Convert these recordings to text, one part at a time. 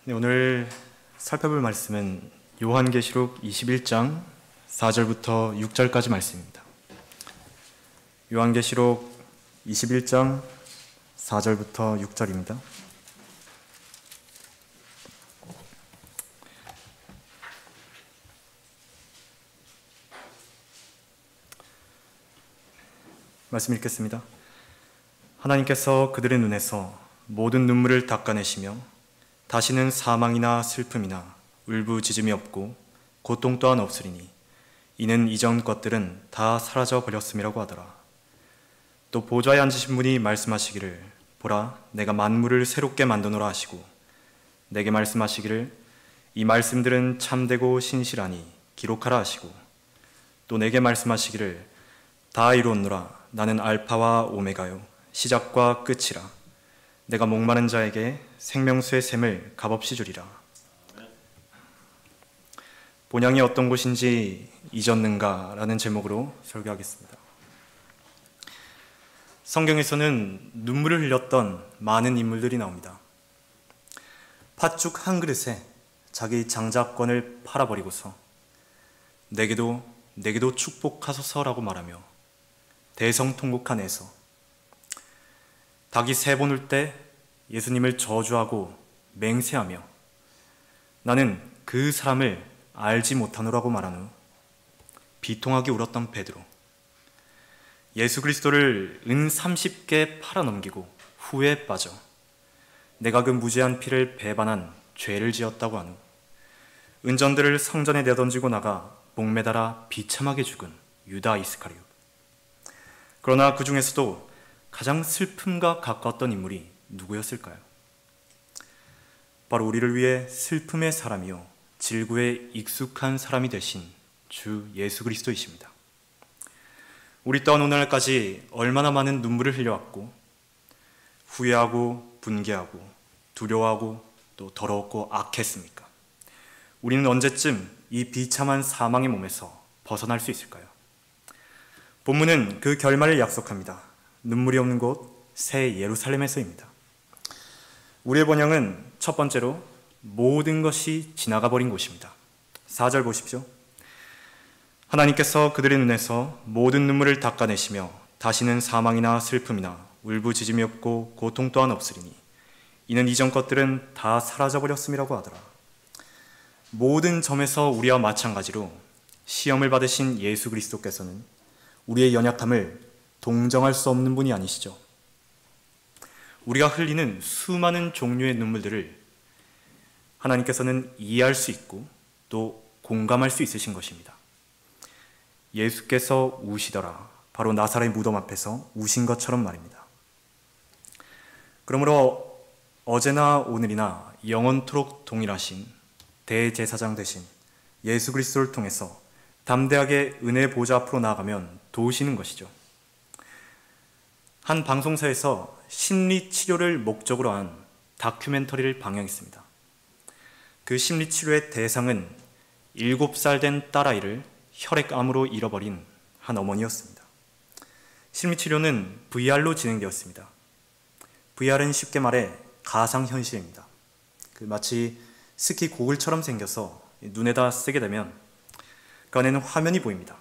네, 오늘 살펴볼 말씀은 요한계시록 21장 4절부터 6절까지 말씀입니다. 요한계시록 21장 4절부터 6절입니다. 말씀 읽겠습니다. 하나님께서 그들의 눈에서 모든 눈물을 닦아내시며 다시는 사망이나 슬픔이나 울부짖음이 없고 고통 또한 없으리니 이는 이전 것들은 다 사라져 버렸음이라고 하더라. 또 보좌에 앉으신 분이 말씀하시기를 보라 내가 만물을 새롭게 만드노라 하시고 내게 말씀하시기를 이 말씀들은 참되고 신실하니 기록하라 하시고 또 내게 말씀하시기를 다 이루었노라 나는 알파와 오메가요 시작과 끝이라 내가 목마른 자에게 생명수의 샘을 값없이 주리라. 본향이 어떤 곳인지 잊었는가? 라는 제목으로 설교하겠습니다. 성경에서는 눈물을 흘렸던 많은 인물들이 나옵니다. 팥죽 한 그릇에 자기 장자권을 팔아버리고서 내게도 축복하소서라고 말하며 대성통곡한 에서, 닭이 3번 울 때 예수님을 저주하고 맹세하며 나는 그 사람을 알지 못하노라고 말한 후 비통하게 울었던 베드로, 예수 그리스도를 은 30개 팔아넘기고 후회에 빠져 내가 그 무죄한 피를 배반한 죄를 지었다고 한 후 은전들을 성전에 내던지고 나가 목매달아 비참하게 죽은 유다 이스카리오. 그러나 그 중에서도 가장 슬픔과 가까웠던 인물이 누구였을까요? 바로 우리를 위해 슬픔의 사람이요 질구에 익숙한 사람이 되신 주 예수 그리스도이십니다. 우리 또한 오늘날까지 얼마나 많은 눈물을 흘려왔고 후회하고 분개하고 두려워하고 또 더러웠고 악했습니까? 우리는 언제쯤 이 비참한 사망의 몸에서 벗어날 수 있을까요? 본문은 그 결말을 약속합니다. 눈물이 없는 곳 새 예루살렘에서입니다. 우리의 번영은 첫 번째로 모든 것이 지나가 버린 곳입니다. 4절 보십시오. 하나님께서 그들의 눈에서 모든 눈물을 닦아내시며 다시는 사망이나 슬픔이나 울부짖음이 없고 고통 또한 없으리니 이는 이전 것들은 다 사라져 버렸음이라고 하더라. 모든 점에서 우리와 마찬가지로 시험을 받으신 예수 그리스도께서는 우리의 연약함을 동정할 수 없는 분이 아니시죠. 우리가 흘리는 수많은 종류의 눈물들을 하나님께서는 이해할 수 있고 또 공감할 수 있으신 것입니다. 예수께서 우시더라. 바로 나사렛 무덤 앞에서 우신 것처럼 말입니다. 그러므로 어제나 오늘이나 영원토록 동일하신 대제사장 되신 예수 그리스도를 통해서 담대하게 은혜 보좌 앞으로 나아가면 도우시는 것이죠. 한 방송사에서 심리치료를 목적으로 한 다큐멘터리를 방영했습니다. 그 심리치료의 대상은 7살 된 딸아이를 혈액암으로 잃어버린 한 어머니였습니다. 심리치료는 VR로 진행되었습니다. VR은 쉽게 말해 가상현실입니다. 마치 스키 고글처럼 생겨서 눈에다 쓰게 되면 그 안에는 화면이 보입니다.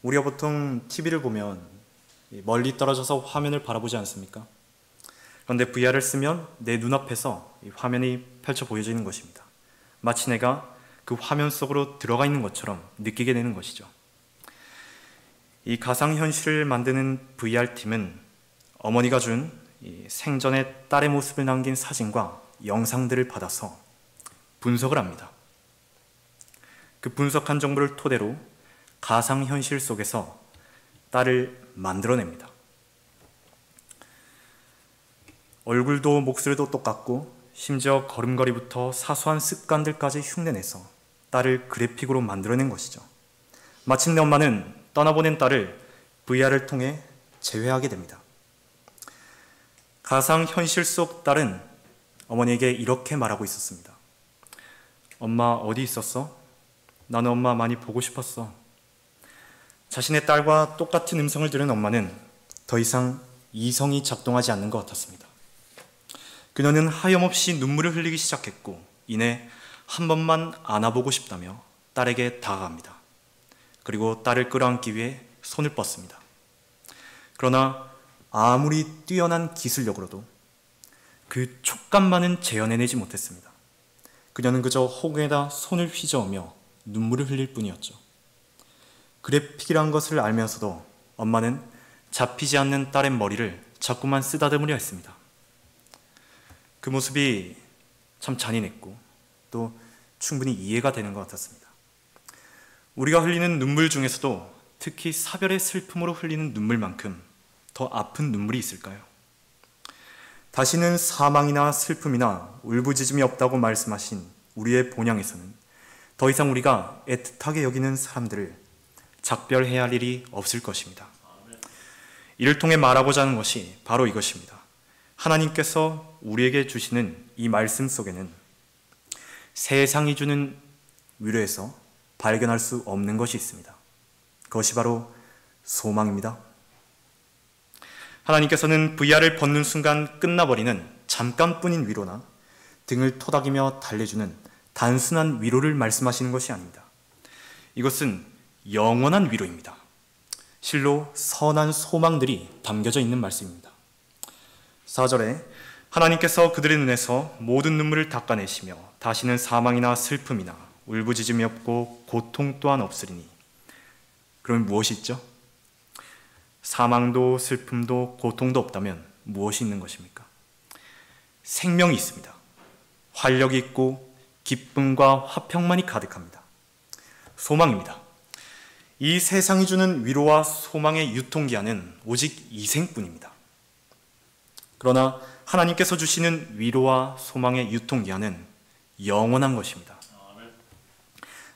우리가 보통 TV를 보면 멀리 떨어져서 화면을 바라보지 않습니까? 그런데 VR을 쓰면 내 눈앞에서 이 화면이 펼쳐 보여지는 것입니다. 마치 내가 그 화면 속으로 들어가 있는 것처럼 느끼게 되는 것이죠. 이 가상현실을 만드는 VR팀은 어머니가 준 생전의 딸의 모습을 남긴 사진과 영상들을 받아서 분석을 합니다. 그 분석한 정보를 토대로 가상현실 속에서 딸을 만들어냅니다. 얼굴도 목소리도 똑같고 심지어 걸음걸이부터 사소한 습관들까지 흉내내서 딸을 그래픽으로 만들어낸 것이죠. 마침내 엄마는 떠나보낸 딸을 VR을 통해 재회하게 됩니다. 가상현실 속 딸은 어머니에게 이렇게 말하고 있었습니다. 엄마 어디 있었어? 나는 엄마 많이 보고 싶었어. 자신의 딸과 똑같은 음성을 들은 엄마는 더 이상 이성이 작동하지 않는 것 같았습니다. 그녀는 하염없이 눈물을 흘리기 시작했고 인해 한 번만 안아보고 싶다며 딸에게 다가갑니다. 그리고 딸을 끌어안기 위해 손을 뻗습니다. 그러나 아무리 뛰어난 기술력으로도 그 촉감만은 재현해내지 못했습니다. 그녀는 그저 허공에다 손을 휘저으며 눈물을 흘릴 뿐이었죠. 그래픽이란 것을 알면서도 엄마는 잡히지 않는 딸의 머리를 자꾸만 쓰다듬으려 했습니다. 그 모습이 참 잔인했고 또 충분히 이해가 되는 것 같았습니다. 우리가 흘리는 눈물 중에서도 특히 사별의 슬픔으로 흘리는 눈물만큼 더 아픈 눈물이 있을까요? 다시는 사망이나 슬픔이나 울부짖음이 없다고 말씀하신 우리의 본향에서는 더 이상 우리가 애틋하게 여기는 사람들을 작별해야 할 일이 없을 것입니다. 이를 통해 말하고자 하는 것이 바로 이것입니다. 하나님께서 우리에게 주시는 이 말씀 속에는 세상이 주는 위로에서 발견할 수 없는 것이 있습니다. 그것이 바로 소망입니다. 하나님께서는 VR을 벗는 순간 끝나버리는 잠깐뿐인 위로나 등을 토닥이며 달래주는 단순한 위로를 말씀하시는 것이 아닙니다. 이것은 영원한 위로입니다. 실로 선한 소망들이 담겨져 있는 말씀입니다. 4절에 하나님께서 그들의 눈에서 모든 눈물을 닦아내시며 다시는 사망이나 슬픔이나 울부짖음이 없고 고통 또한 없으리니. 그러면 무엇이 있죠? 사망도 슬픔도 고통도 없다면 무엇이 있는 것입니까? 생명이 있습니다. 활력이 있고 기쁨과 화평만이 가득합니다. 소망입니다. 이 세상이 주는 위로와 소망의 유통기한은 오직 이생뿐입니다. 그러나 하나님께서 주시는 위로와 소망의 유통기한은 영원한 것입니다.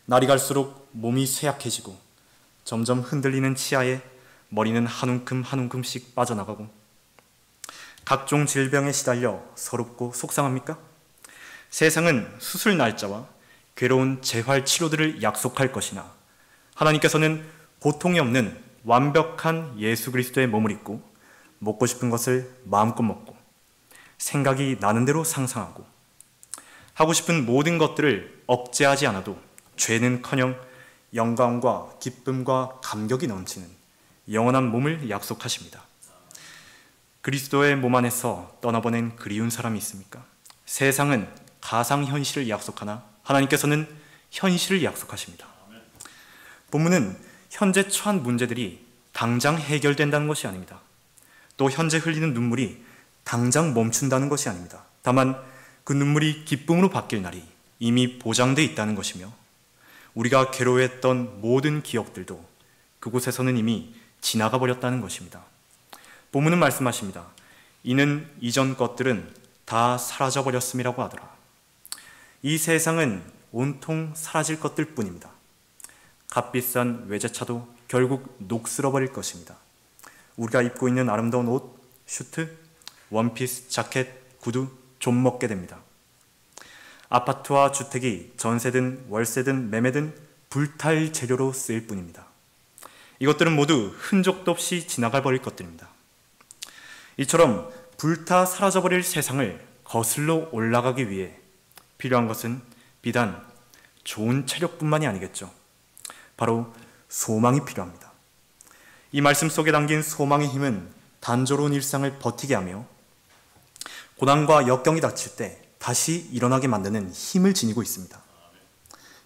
날이 갈수록 몸이 쇠약해지고 점점 흔들리는 치아에 머리는 한 움큼 한 움큼씩 빠져나가고 각종 질병에 시달려 서럽고 속상합니까? 세상은 수술 날짜와 괴로운 재활 치료들을 약속할 것이나 하나님께서는 고통이 없는 완벽한 예수 그리스도의 몸을 입고 먹고 싶은 것을 마음껏 먹고 생각이 나는 대로 상상하고 하고 싶은 모든 것들을 억제하지 않아도 죄는커녕 영광과 기쁨과 감격이 넘치는 영원한 몸을 약속하십니다. 그리스도의 몸 안에서 떠나보낸 그리운 사람이 있습니까? 세상은 가상현실을 약속하나 하나님께서는 현실을 약속하십니다. 본문은 현재 처한 문제들이 당장 해결된다는 것이 아닙니다. 또 현재 흘리는 눈물이 당장 멈춘다는 것이 아닙니다. 다만 그 눈물이 기쁨으로 바뀔 날이 이미 보장되어 있다는 것이며 우리가 괴로워했던 모든 기억들도 그곳에서는 이미 지나가 버렸다는 것입니다. 본문은 말씀하십니다. 이는 이전 것들은 다 사라져 버렸음이라고 하더라. 이 세상은 온통 사라질 것들 뿐입니다. 값비싼 외제차도 결국 녹슬어 버릴 것입니다. 우리가 입고 있는 아름다운 옷, 슈트, 원피스, 자켓, 구두 좀 먹게 됩니다. 아파트와 주택이 전세든 월세든 매매든 불탈 재료로 쓰일 뿐입니다. 이것들은 모두 흔적도 없이 지나가 버릴 것들입니다. 이처럼 불타 사라져 버릴 세상을 거슬러 올라가기 위해 필요한 것은 비단 좋은 체력뿐만이 아니겠죠. 바로 소망이 필요합니다. 이 말씀 속에 담긴 소망의 힘은 단조로운 일상을 버티게 하며 고난과 역경이 닥칠 때 다시 일어나게 만드는 힘을 지니고 있습니다.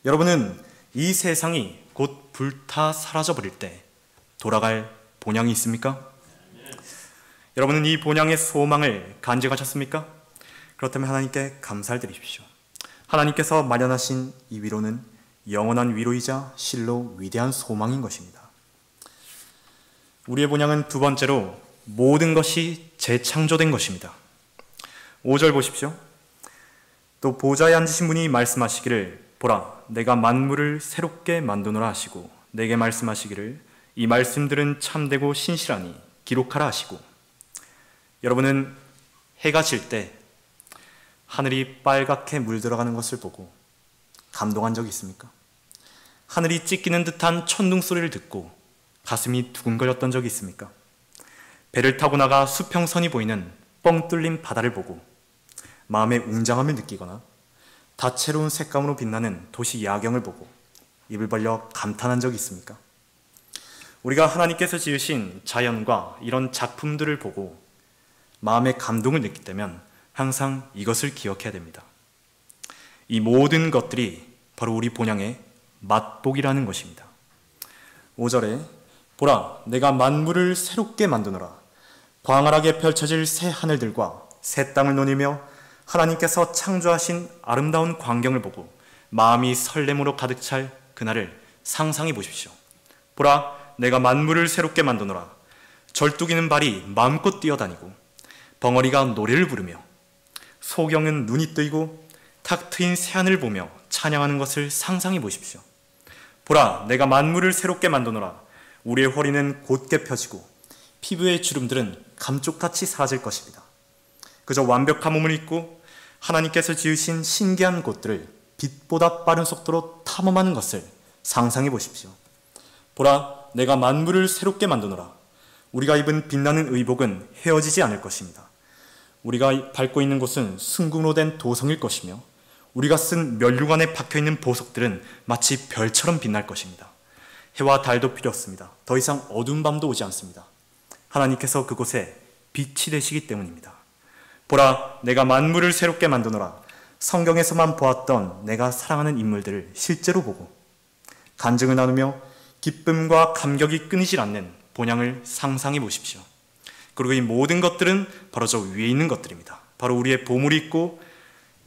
여러분은 이 세상이 곧 불타 사라져 버릴 때 돌아갈 본향이 있습니까? 여러분은 이 본향의 소망을 간직하셨습니까? 그렇다면 하나님께 감사를 드리십시오. 하나님께서 마련하신 이 위로는 영원한 위로이자 실로 위대한 소망인 것입니다. 우리의 본향은 두 번째로 모든 것이 재창조된 것입니다. 5절 보십시오. 또 보좌에 앉으신 분이 말씀하시기를 보라 내가 만물을 새롭게 만드노라 하시고 내게 말씀하시기를 이 말씀들은 참되고 신실하니 기록하라 하시고. 여러분은 해가 질 때 하늘이 빨갛게 물들어가는 것을 보고 감동한 적이 있습니까? 하늘이 찢기는 듯한 천둥 소리를 듣고 가슴이 두근거렸던 적이 있습니까? 배를 타고 나가 수평선이 보이는 뻥 뚫린 바다를 보고 마음의 웅장함을 느끼거나 다채로운 색감으로 빛나는 도시 야경을 보고 입을 벌려 감탄한 적이 있습니까? 우리가 하나님께서 지으신 자연과 이런 작품들을 보고 마음의 감동을 느낄 때면 항상 이것을 기억해야 됩니다. 이 모든 것들이 바로 우리 본향의 맛복이라는 것입니다. 5절에 보라, 내가 만물을 새롭게 만드노라. 광활하게 펼쳐질 새 하늘들과 새 땅을 노니며 하나님께서 창조하신 아름다운 광경을 보고 마음이 설렘으로 가득 찰 그날을 상상해 보십시오. 보라, 내가 만물을 새롭게 만드노라. 절뚝이는 발이 마음껏 뛰어다니고 벙어리가 노래를 부르며 소경은 눈이 뜨이고 탁 트인 새하늘을 보며 찬양하는 것을 상상해 보십시오. 보라, 내가 만물을 새롭게 만드노라. 우리의 허리는 곧게 펴지고 피부의 주름들은 감쪽같이 사라질 것입니다. 그저 완벽한 몸을 입고 하나님께서 지으신 신기한 곳들을 빛보다 빠른 속도로 탐험하는 것을 상상해 보십시오. 보라, 내가 만물을 새롭게 만드노라. 우리가 입은 빛나는 의복은 헤어지지 않을 것입니다. 우리가 밟고 있는 곳은 순금으로 된 도성일 것이며 우리가 쓴 면류관에 박혀있는 보석들은 마치 별처럼 빛날 것입니다. 해와 달도 필요 없습니다. 더 이상 어두운 밤도 오지 않습니다. 하나님께서 그곳에 빛이 되시기 때문입니다. 보라, 내가 만물을 새롭게 만드노라. 성경에서만 보았던 내가 사랑하는 인물들을 실제로 보고 간증을 나누며 기쁨과 감격이 끊이질 않는 본향을 상상해 보십시오. 그리고 이 모든 것들은 바로 저 위에 있는 것들입니다. 바로 우리의 보물이 있고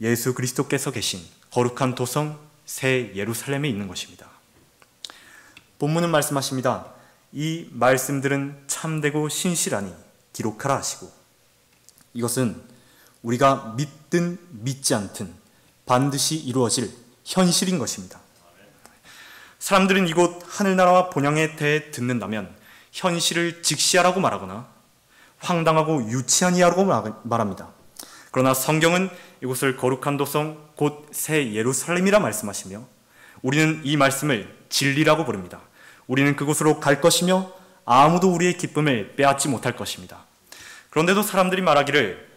예수 그리스도께서 계신 거룩한 도성 새 예루살렘에 있는 것입니다. 본문은 말씀하십니다. 이 말씀들은 참되고 신실하니 기록하라 하시고, 이것은 우리가 믿든 믿지 않든 반드시 이루어질 현실인 것입니다. 사람들은 이곳 하늘나라와 본향에 대해 듣는다면 현실을 직시하라고 말하거나 황당하고 유치한 이야라고 말합니다. 그러나 성경은 이곳을 거룩한 도성 곧 새 예루살렘이라 말씀하시며 우리는 이 말씀을 진리라고 부릅니다. 우리는 그곳으로 갈 것이며 아무도 우리의 기쁨을 빼앗지 못할 것입니다. 그런데도 사람들이 말하기를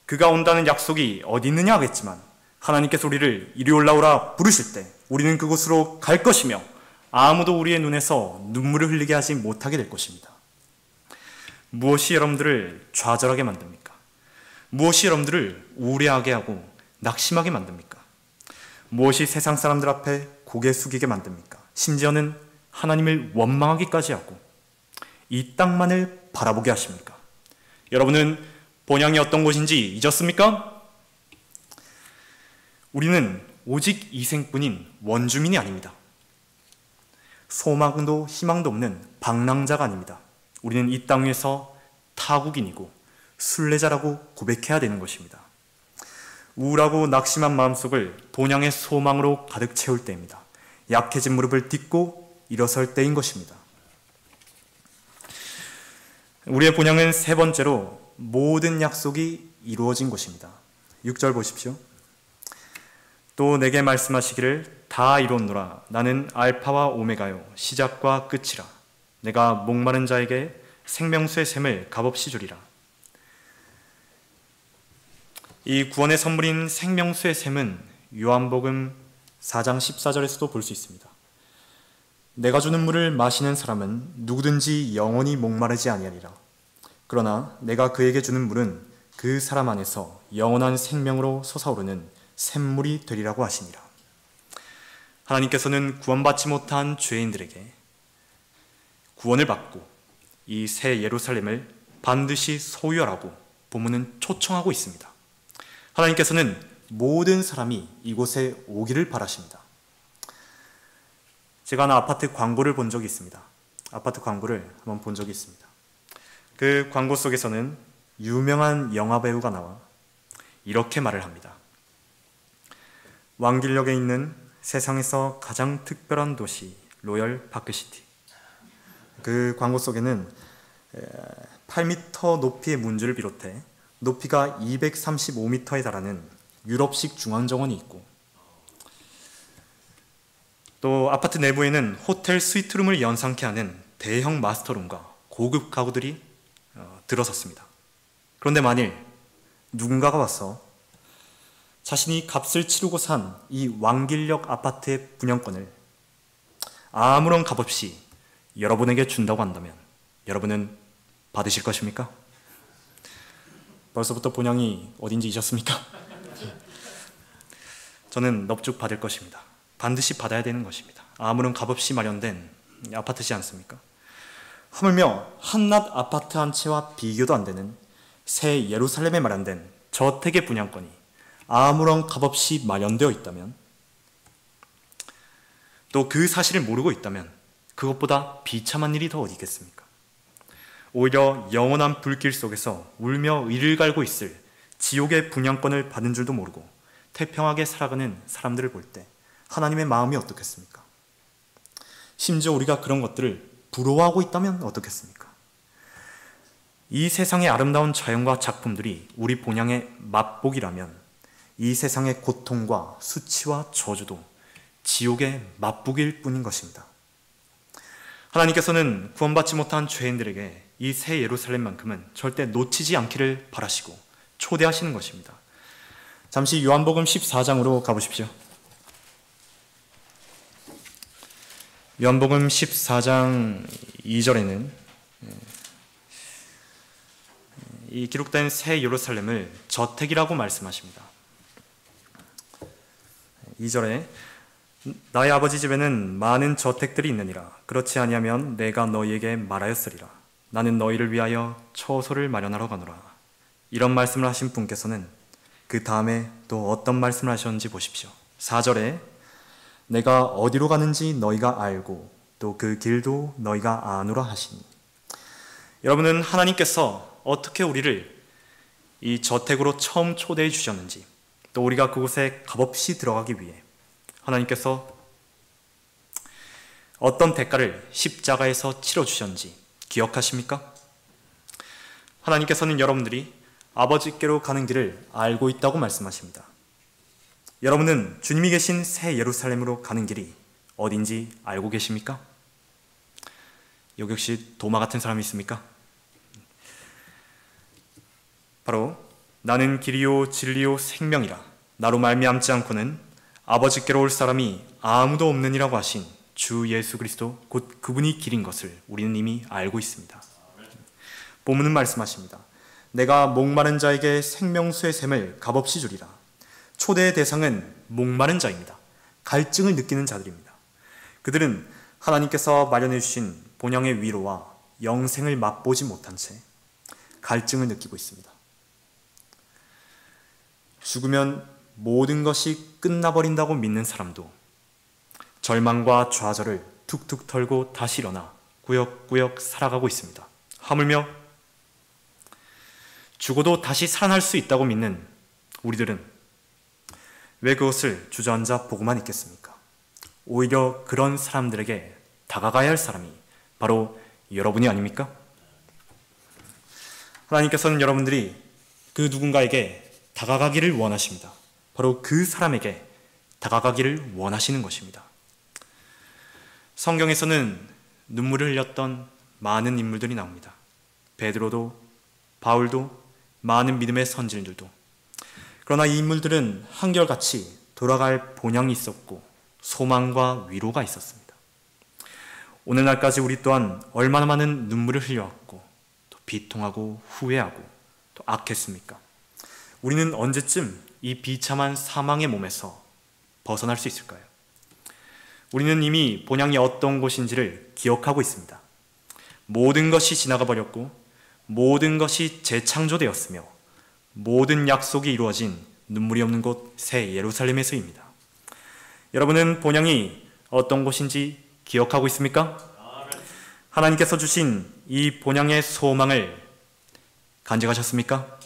그가 온다는 약속이 어디 있느냐 하겠지만 하나님께서 우리를 이리 올라오라 부르실 때 우리는 그곳으로 갈 것이며 아무도 우리의 눈에서 눈물을 흘리게 하지 못하게 될 것입니다. 무엇이 여러분들을 좌절하게 만듭니까? 무엇이 여러분들을 우울해하게 하고 낙심하게 만듭니까? 무엇이 세상 사람들 앞에 고개 숙이게 만듭니까? 심지어는 하나님을 원망하기까지 하고 이 땅만을 바라보게 하십니까? 여러분은 본향이 어떤 곳인지 잊었습니까? 우리는 오직 이생뿐인 원주민이 아닙니다. 소망도 희망도 없는 방랑자가 아닙니다. 우리는 이 땅 위에서 타국인이고 순례자라고 고백해야 되는 것입니다. 우울하고 낙심한 마음속을 본향의 소망으로 가득 채울 때입니다. 약해진 무릎을 딛고 일어설 때인 것입니다. 우리의 본향은 세 번째로 모든 약속이 이루어진 곳입니다. 6절 보십시오. 또 내게 말씀하시기를 다 이뤘노라. 나는 알파와 오메가요 시작과 끝이라. 내가 목마른 자에게 생명수의 샘을 값없이 주리라. 이 구원의 선물인 생명수의 샘은 요한복음 4장 14절에서도 볼 수 있습니다. 내가 주는 물을 마시는 사람은 누구든지 영원히 목마르지 아니하리라. 그러나 내가 그에게 주는 물은 그 사람 안에서 영원한 생명으로 솟아오르는 샘물이 되리라고 하시니라. 하나님께서는 구원받지 못한 죄인들에게 구원을 받고 이 새 예루살렘을 반드시 소유하라고 본문은 초청하고 있습니다. 하나님께서는 모든 사람이 이곳에 오기를 바라십니다. 제가 하나 아파트 광고를 본 적이 있습니다. 아파트 광고를 한번 본 적이 있습니다. 그 광고 속에서는 유명한 영화배우가 나와 이렇게 말을 합니다. 왕길역에 있는 세상에서 가장 특별한 도시 로열 파크시티. 그 광고 속에는 8m 높이의 문줄을 비롯해 높이가 235m에 달하는 유럽식 중앙정원이 있고 또 아파트 내부에는 호텔 스위트룸을 연상케 하는 대형 마스터룸과 고급 가구들이 들어섰습니다. 그런데 만일 누군가가 와서 자신이 값을 치르고 산 이 왕길역 아파트의 분양권을 아무런 값 없이 여러분에게 준다고 한다면 여러분은 받으실 것입니까? 벌써부터 본향이 어딘지 잊었습니까? 저는 넙죽 받을 것입니다. 반드시 받아야 되는 것입니다. 아무런 값 없이 마련된 아파트지 않습니까? 하물며 한낱 아파트 한 채와 비교도 안 되는 새 예루살렘에 마련된 저택의 분양권이 아무런 값 없이 마련되어 있다면, 또 그 사실을 모르고 있다면 그것보다 비참한 일이 더 어디 있겠습니까? 오히려 영원한 불길 속에서 울며 이를 갈고 있을 지옥의 분양권을 받은 줄도 모르고 태평하게 살아가는 사람들을 볼 때 하나님의 마음이 어떻겠습니까? 심지어 우리가 그런 것들을 부러워하고 있다면 어떻겠습니까? 이 세상의 아름다운 자연과 작품들이 우리 본향의 맛복이라면 이 세상의 고통과 수치와 저주도 지옥의 맛복일 뿐인 것입니다. 하나님께서는 구원받지 못한 죄인들에게 이 새 예루살렘만큼은 절대 놓치지 않기를 바라시고 초대하시는 것입니다. 잠시 요한복음 14장으로 가보십시오. 요한복음 14장 2절에는 이 기록된 새 예루살렘을 저택이라고 말씀하십니다. 2절에 나의 아버지 집에는 많은 저택들이 있느니라. 그렇지 아니하면 내가 너희에게 말하였으리라. 나는 너희를 위하여 처소를 마련하러 가노라. 이런 말씀을 하신 분께서는 그 다음에 또 어떤 말씀을 하셨는지 보십시오. 4절에 내가 어디로 가는지 너희가 알고 또 그 길도 너희가 아노라 하시니. 여러분은 하나님께서 어떻게 우리를 이 저택으로 처음 초대해 주셨는지, 또 우리가 그곳에 값없이 들어가기 위해 하나님께서 어떤 대가를 십자가에서 치러주셨는지 기억하십니까? 하나님께서는 여러분들이 아버지께로 가는 길을 알고 있다고 말씀하십니다. 여러분은 주님이 계신 새 예루살렘으로 가는 길이 어딘지 알고 계십니까? 여기 혹시 도마 같은 사람이 있습니까? 바로 나는 길이요 진리요 생명이라 나로 말미암지 않고는 아버지께로 올 사람이 아무도 없느니라고 하신 주 예수 그리스도 곧 그분이 길인 것을 우리는 이미 알고 있습니다. 본문은 말씀하십니다. 내가 목마른 자에게 생명수의 샘을 값없이 주리라. 초대의 대상은 목마른 자입니다. 갈증을 느끼는 자들입니다. 그들은 하나님께서 마련해 주신 본향의 위로와 영생을 맛보지 못한 채 갈증을 느끼고 있습니다. 죽으면 모든 것이 끝나버린다고 믿는 사람도 절망과 좌절을 툭툭 털고 다시 일어나 꾸역꾸역 살아가고 있습니다. 하물며 죽어도 다시 살아날 수 있다고 믿는 우리들은 왜 그것을 주저앉아 보고만 있겠습니까? 오히려 그런 사람들에게 다가가야 할 사람이 바로 여러분이 아닙니까? 하나님께서는 여러분들이 그 누군가에게 다가가기를 원하십니다. 바로 그 사람에게 다가가기를 원하시는 것입니다. 성경에서는 눈물을 흘렸던 많은 인물들이 나옵니다. 베드로도, 바울도, 많은 믿음의 선진들도. 그러나 이 인물들은 한결같이 돌아갈 본향이 있었고 소망과 위로가 있었습니다. 오늘날까지 우리 또한 얼마나 많은 눈물을 흘려왔고 또 비통하고 후회하고 또 악했습니까? 우리는 언제쯤 이 비참한 사망의 몸에서 벗어날 수 있을까요? 우리는 이미 본향이 어떤 곳인지를 기억하고 있습니다. 모든 것이 지나가 버렸고 모든 것이 재창조되었으며 모든 약속이 이루어진 눈물이 없는 곳 새 예루살렘에서입니다. 여러분은 본향이 어떤 곳인지 기억하고 있습니까? 하나님께서 주신 이 본향의 소망을 간직하셨습니까?